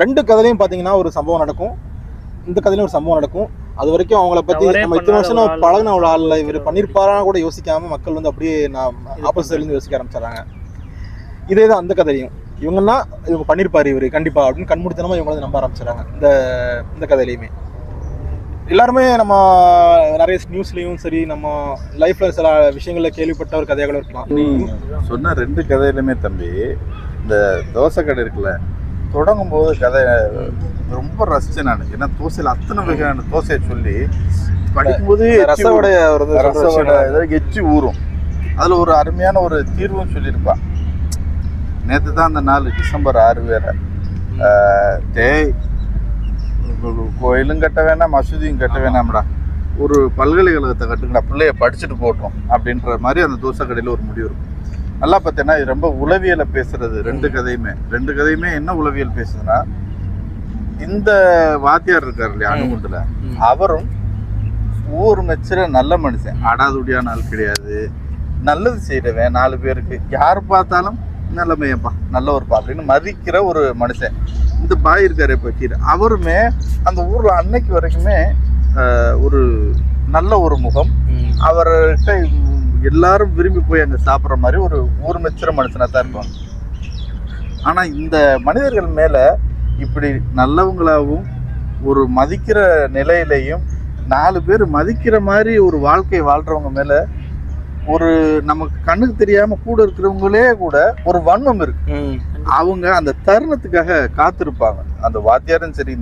2 கதையிலையும் பார்த்தீங்கன்னா ஒரு சம்பவம் நடக்கும், இந்த கதையிலும் ஒரு சம்பவம் நடக்கும். அது வரைக்கும் அவங்கள பற்றி நம்ம இத்தனை வருஷம் நம்ம பழகின ஒரு ஆள் இவர் பண்ணியிருப்பாரான்னு கூட யோசிக்காம மக்கள் வந்து அப்படியே ஆப்போசிட்லேருந்து யோசிக்க ஆரம்பிச்சிடறாங்க. இதே தான் அந்த கதையும் இவங்கன்னா இவங்க பண்ணியிருப்பாரு இவர் கண்டிப்பாக அப்படின்னு கண்மூடித்தனமாக இவங்க வந்து நம்ப ஆரம்பிச்சிடறாங்க. இந்த கதையிலையுமே எல்லாருமே நம்ம நிறைய நியூஸ்லேயும் சரி நம்ம லைஃப்பில் சில விஷயங்களில் கேள்விப்பட்ட ஒரு கதையாக இருக்கலாம். நீ சொன்ன 2 கதையிலுமே தம்பி, இந்த தோசை கடை இருக்குல்ல, தொடங்கும் போது கதை ரொம்ப ரசிச்சேன் நான். ஏன்னா தோசையில் அத்தனை வகையான தோசையை சொல்லி படிக்கும்போது ரசோட எச்சி ஊறும். அதில் ஒரு அருமையான ஒரு தீர்வும் சொல்லியிருப்பான். நேற்று தான் அந்த நாள் டிசம்பர் 6 வேற. கோயிலும் கட்ட வேணாம், மசூதியும் கட்ட வேணாம்டா, ஒரு பல்கலைக்கழகத்தை கட்டுங்கடா, பிள்ளைய படிச்சுட்டு போட்டோம் அப்படின்ற மாதிரி அந்த தோசை கடையில் ஒரு முடிவு இருக்கும். நல்லா பார்த்தீங்கன்னா இது ரொம்ப உளவியலை பேசுறது. 2 கதையுமே என்ன உளவியல் பேசுதுன்னா, இந்த வாத்தியார் இருக்கார் இல்லையா அணுகுண்டுல, அவரும் ஊர் மெச்சுற நல்ல மனுஷன், அடாதுடியான ஆள் கிடையாது, நல்லது செய்யறவன், 4 பேருக்கு யார் பார்த்தாலும் நல்லமையப்பா நல்லவர்ப்பா அப்படின்னு மதிக்கிற ஒரு மனுஷன். இந்த பாய் இருக்காரு பக்கீர், அவருமே அந்த ஊர்ல அன்னைக்கு வரைக்குமே ஒரு நல்ல ஒரு முகம், அவர்கிட்ட எல்லாரும் விரும்பி போய் அங்கே சாப்பிட்ற மாதிரி ஒரு ஊர் மெச்சுற மனுஷனாக தான் இருப்பாங்க. ஆனால் இந்த மனிதர்கள் மேலே இப்படி நல்லவங்களாகவும் ஒரு மதிக்கிற நிலையிலையும் 4 பேர் மதிக்கிற மாதிரி ஒரு வாழ்க்கையை வாழ்கிறவங்க மேலே ஒரு நமக்கு கண்ணுக்கு தெரியாம கூட இருக்கிறவங்களே கூட ஒரு வன்மம் இருக்கு. அவங்க அந்த தருணத்துக்காக காத்திருப்பாங்க. அந்த வாத்தியாரும் சரி